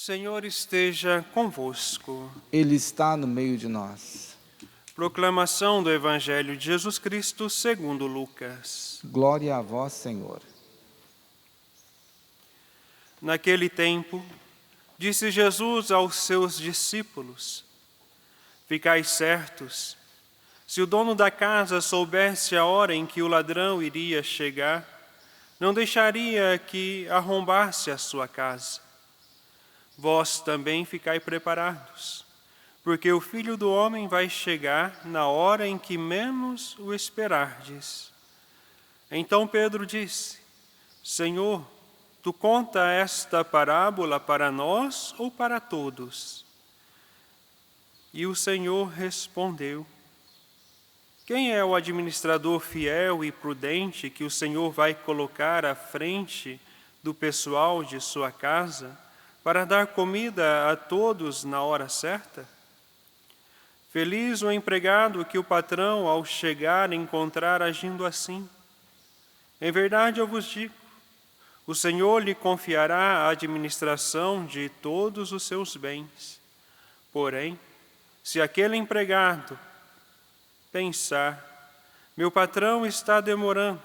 Senhor esteja convosco. Ele está no meio de nós. Proclamação do Evangelho de Jesus Cristo segundo Lucas. Glória a vós, Senhor. Naquele tempo, disse Jesus aos seus discípulos: Ficai certos, se o dono da casa soubesse a hora em que o ladrão iria chegar, não deixaria que arrombasse a sua casa. Vós também ficai preparados, porque o Filho do Homem vai chegar na hora em que menos o esperardes. Então Pedro disse: Senhor, tu conta esta parábola para nós ou para todos? E o Senhor respondeu: Quem é o administrador fiel e prudente que o Senhor vai colocar à frente do pessoal de sua casa para dar comida a todos na hora certa? Feliz o empregado que o patrão, ao chegar, encontrar agindo assim. Em verdade eu vos digo, o Senhor lhe confiará a administração de todos os seus bens. Porém, se aquele empregado pensar, meu patrão está demorando,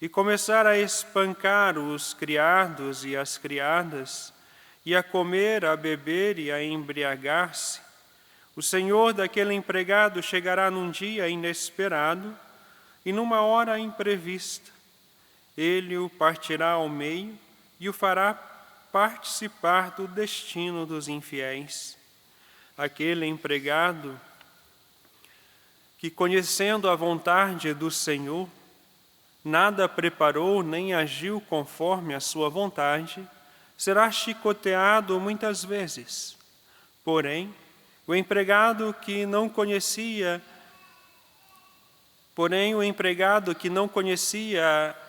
e começar a espancar os criados e as criadas, e a comer, a beber e a embriagar-se, o senhor daquele empregado chegará num dia inesperado e numa hora imprevista. Ele o partirá ao meio e o fará participar do destino dos infiéis. Aquele empregado que, conhecendo a vontade do Senhor, nada preparou nem agiu conforme a sua vontade, será chicoteado muitas vezes. Porém, o empregado que não conhecia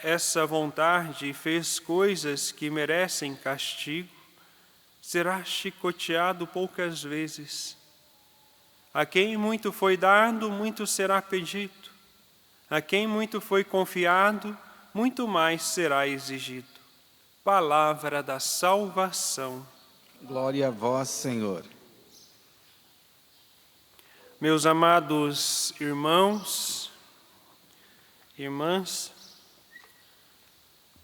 essa vontade e fez coisas que merecem castigo, será chicoteado poucas vezes. A quem muito foi dado, muito será pedido. A quem muito foi confiado, muito mais será exigido. Palavra da salvação. Glória a vós, Senhor. Meus amados irmãos, irmãs,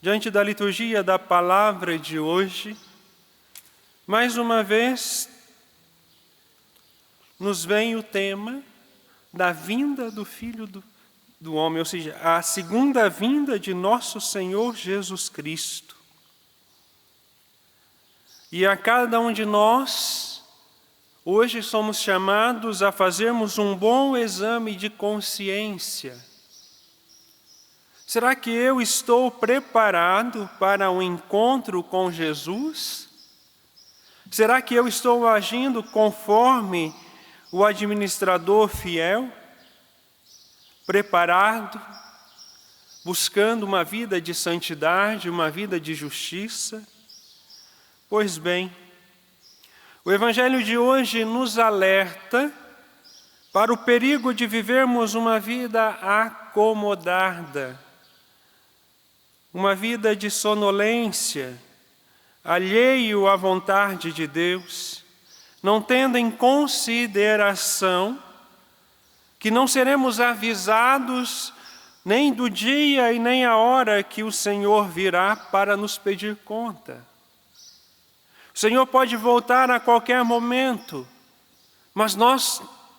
diante da liturgia da palavra de hoje, mais uma vez nos vem o tema da vinda do Filho do Homem, ou seja, a segunda vinda de nosso Senhor Jesus Cristo. E a cada um de nós, hoje somos chamados a fazermos um bom exame de consciência. Será que eu estou preparado para um encontro com Jesus? Será que eu estou agindo conforme o administrador fiel? Preparado, buscando uma vida de santidade, uma vida de justiça? Pois bem, o Evangelho de hoje nos alerta para o perigo de vivermos uma vida acomodada, uma vida de sonolência, alheio à vontade de Deus, não tendo em consideração que não seremos avisados nem do dia e nem a hora que o Senhor virá para nos pedir conta. O Senhor pode voltar a qualquer momento, mas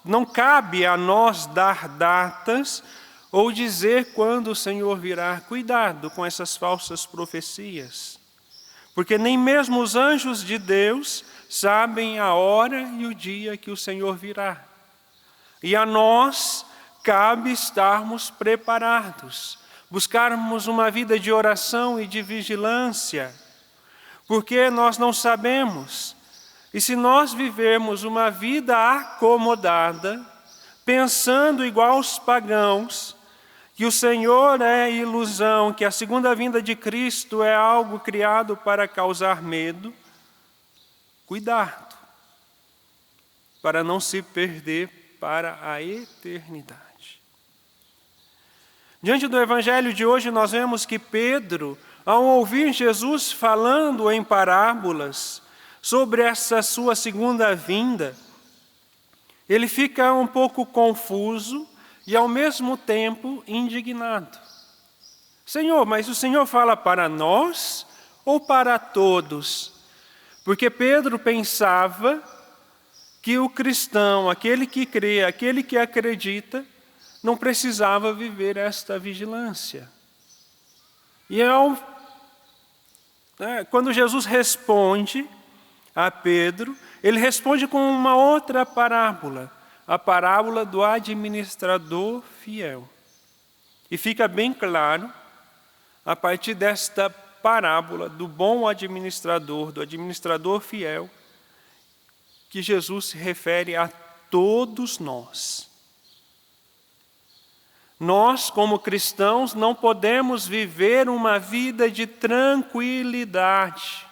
não cabe a nós dar datas ou dizer quando o Senhor virá. Cuidado com essas falsas profecias, porque nem mesmo os anjos de Deus sabem a hora e o dia que o Senhor virá. E a nós cabe estarmos preparados, buscarmos uma vida de oração e de vigilância, porque nós não sabemos. E se nós vivermos uma vida acomodada, pensando igual aos pagãos, que o Senhor é ilusão, que a segunda vinda de Cristo é algo criado para causar medo, cuidado, para não se perder para a eternidade. Diante do Evangelho de hoje, nós vemos que Pedro, ao ouvir Jesus falando em parábolas, sobre essa sua segunda vinda, ele fica um pouco confuso e, ao mesmo tempo, indignado. Senhor, mas o Senhor fala para nós ou para todos? Porque Pedro pensava que o cristão, aquele que crê, aquele que acredita, não precisava viver esta vigilância. E quando Jesus responde a Pedro, ele responde com uma outra parábola, a parábola do administrador fiel. E fica bem claro, a partir desta parábola do bom administrador, do administrador fiel, que Jesus se refere a todos nós. Nós, como cristãos, não podemos viver uma vida de tranquilidade,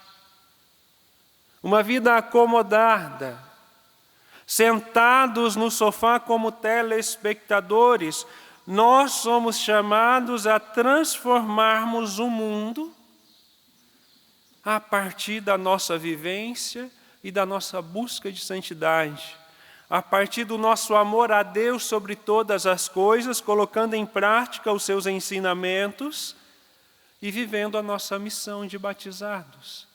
uma vida acomodada, sentados no sofá como telespectadores. Nós somos chamados a transformarmos o mundo a partir da nossa vivência e da nossa busca de santidade, a partir do nosso amor a Deus sobre todas as coisas, colocando em prática os seus ensinamentos e vivendo a nossa missão de batizados.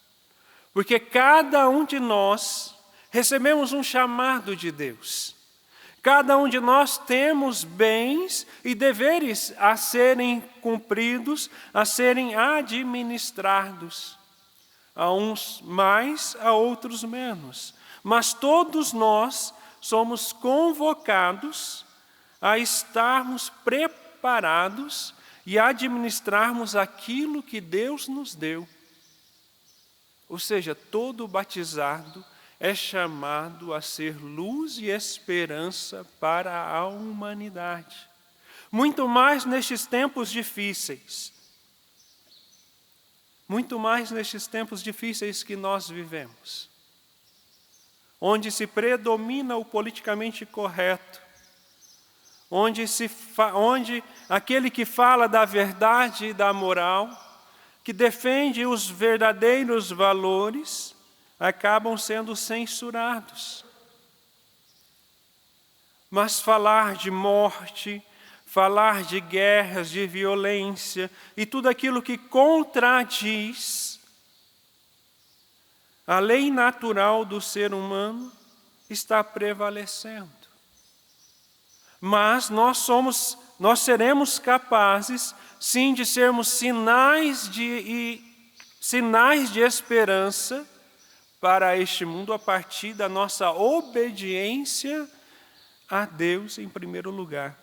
Porque cada um de nós recebemos um chamado de Deus. Cada um de nós temos bens e deveres a serem cumpridos, a serem administrados. A uns mais, a outros menos. Mas todos nós somos convocados a estarmos preparados e administrarmos aquilo que Deus nos deu. Ou seja, todo batizado é chamado a ser luz e esperança para a humanidade. Muito mais nestes tempos difíceis. Muito mais nestes tempos difíceis que nós vivemos. Onde se predomina o politicamente correto. Onde aquele que fala da verdade e da moral, que defende os verdadeiros valores, acabam sendo censurados. Mas falar de morte, falar de guerras, de violência e tudo aquilo que contradiz a lei natural do ser humano está prevalecendo. Mas nós seremos capazes, sim, de sermos sinais de esperança para este mundo a partir da nossa obediência a Deus em primeiro lugar.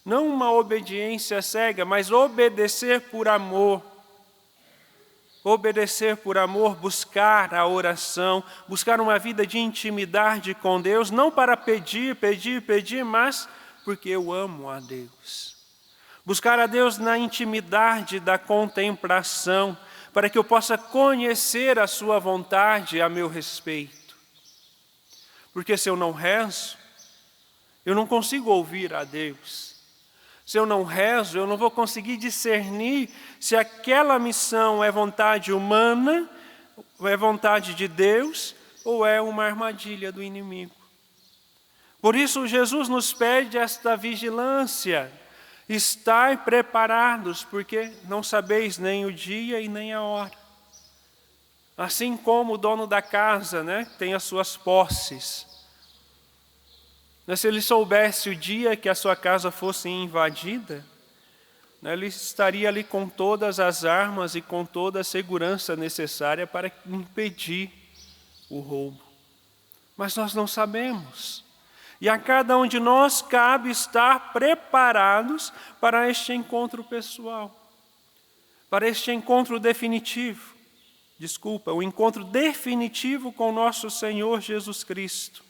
Não uma obediência cega, mas obedecer por amor. Obedecer por amor, buscar a oração, buscar uma vida de intimidade com Deus, não para pedir, mas porque eu amo a Deus. Buscar a Deus na intimidade da contemplação, para que eu possa conhecer a sua vontade a meu respeito. Porque se eu não rezo, eu não consigo ouvir a Deus. Se eu não rezo, eu não vou conseguir discernir se aquela missão é vontade humana, ou é vontade de Deus, ou é uma armadilha do inimigo. Por isso, Jesus nos pede esta vigilância. Estai preparados, porque não sabeis nem o dia e nem a hora. Assim como o dono da casa, tem as suas posses. Mas se ele soubesse o dia que a sua casa fosse invadida, ele estaria ali com todas as armas e com toda a segurança necessária para impedir o roubo. Mas nós não sabemos. E a cada um de nós cabe estar preparados para este encontro pessoal, para este encontro definitivo. O encontro definitivo com nosso Senhor Jesus Cristo.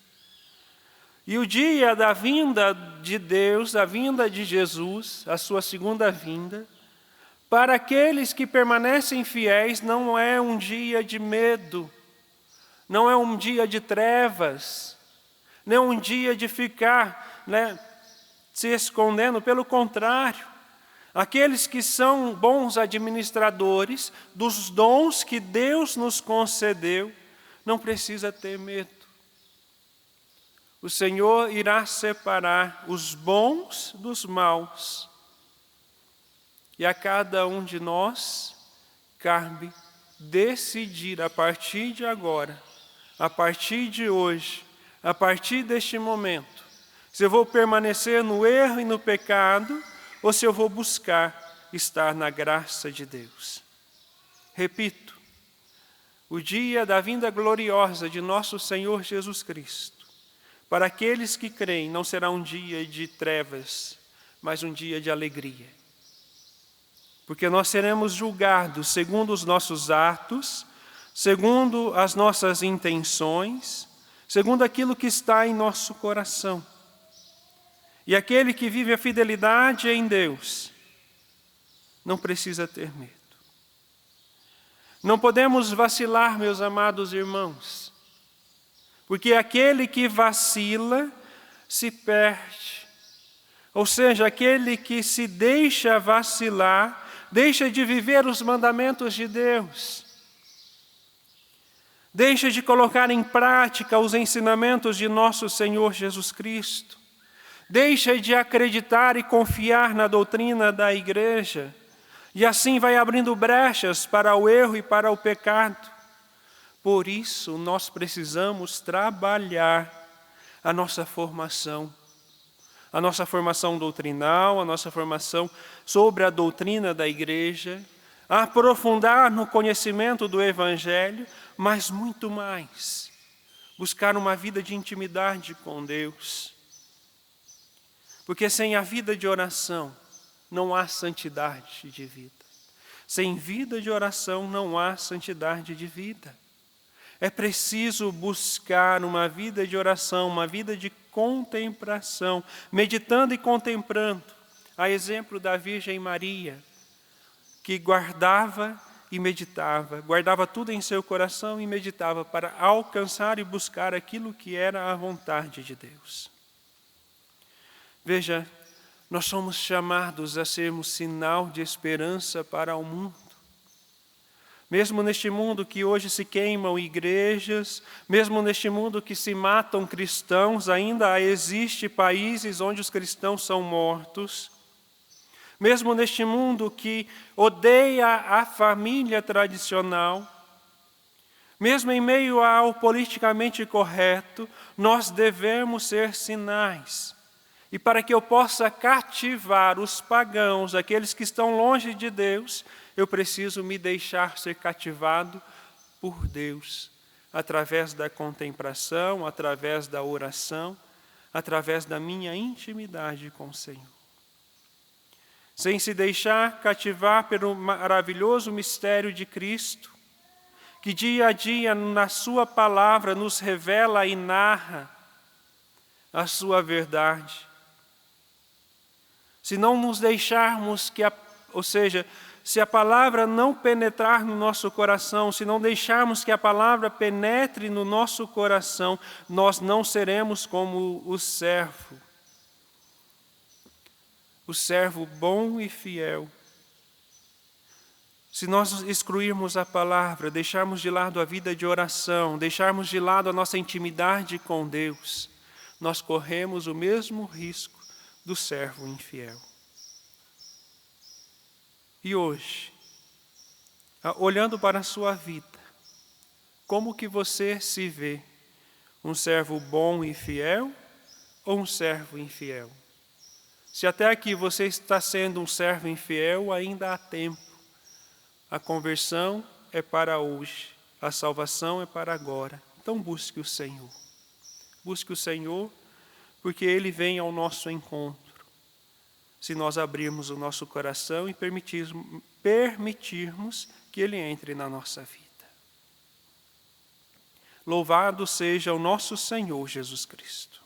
E o dia da vinda de Deus, da vinda de Jesus, a sua segunda vinda, para aqueles que permanecem fiéis, não é um dia de medo, não é um dia de trevas, não é um dia de ficar se escondendo. Pelo contrário, aqueles que são bons administradores dos dons que Deus nos concedeu, não precisa ter medo. O Senhor irá separar os bons dos maus. E a cada um de nós cabe decidir a partir de agora, a partir de hoje, a partir deste momento, se eu vou permanecer no erro e no pecado, ou se eu vou buscar estar na graça de Deus. Repito, o dia da vinda gloriosa de nosso Senhor Jesus Cristo, para aqueles que creem, não será um dia de trevas, mas um dia de alegria. Porque nós seremos julgados segundo os nossos atos, segundo as nossas intenções, segundo aquilo que está em nosso coração. E aquele que vive a fidelidade em Deus não precisa ter medo. Não podemos vacilar, meus amados irmãos, porque aquele que vacila se perde. Ou seja, aquele que se deixa vacilar, deixa de viver os mandamentos de Deus. Deixa de colocar em prática os ensinamentos de nosso Senhor Jesus Cristo. Deixa de acreditar e confiar na doutrina da igreja. E assim vai abrindo brechas para o erro e para o pecado. Por isso, nós precisamos trabalhar a nossa formação doutrinal, a nossa formação sobre a doutrina da igreja, aprofundar no conhecimento do Evangelho, mas muito mais, buscar uma vida de intimidade com Deus. Porque sem a vida de oração, não há santidade de vida. Sem vida de oração, não há santidade de vida. É preciso buscar uma vida de oração, uma vida de contemplação, meditando e contemplando, a exemplo da Virgem Maria, que guardava e meditava, guardava tudo em seu coração e meditava para alcançar e buscar aquilo que era a vontade de Deus. Veja, nós somos chamados a sermos sinal de esperança para o mundo. Mesmo neste mundo que hoje se queimam igrejas, mesmo neste mundo que se matam cristãos, ainda existem países onde os cristãos são mortos. Mesmo neste mundo que odeia a família tradicional, mesmo em meio ao politicamente correto, nós devemos ser sinais. E para que eu possa cativar os pagãos, aqueles que estão longe de Deus, eu preciso me deixar ser cativado por Deus, através da contemplação, através da oração, através da minha intimidade com o Senhor. Sem se deixar cativar pelo maravilhoso mistério de Cristo, que dia a dia na sua palavra nos revela e narra a sua verdade. Se não nos deixarmos se a palavra não penetrar no nosso coração, se não deixarmos que a palavra penetre no nosso coração, nós não seremos como o servo bom e fiel. Se nós excluirmos a palavra, deixarmos de lado a vida de oração, deixarmos de lado a nossa intimidade com Deus, nós corremos o mesmo risco do servo infiel. E hoje, olhando para a sua vida, como que você se vê? Um servo bom e fiel ou um servo infiel? Se até aqui você está sendo um servo infiel, ainda há tempo. A conversão é para hoje, a salvação é para agora. Então busque o Senhor. Busque o Senhor, porque Ele vem ao nosso encontro. Se nós abrirmos o nosso coração e permitirmos que Ele entre na nossa vida. Louvado seja o nosso Senhor Jesus Cristo.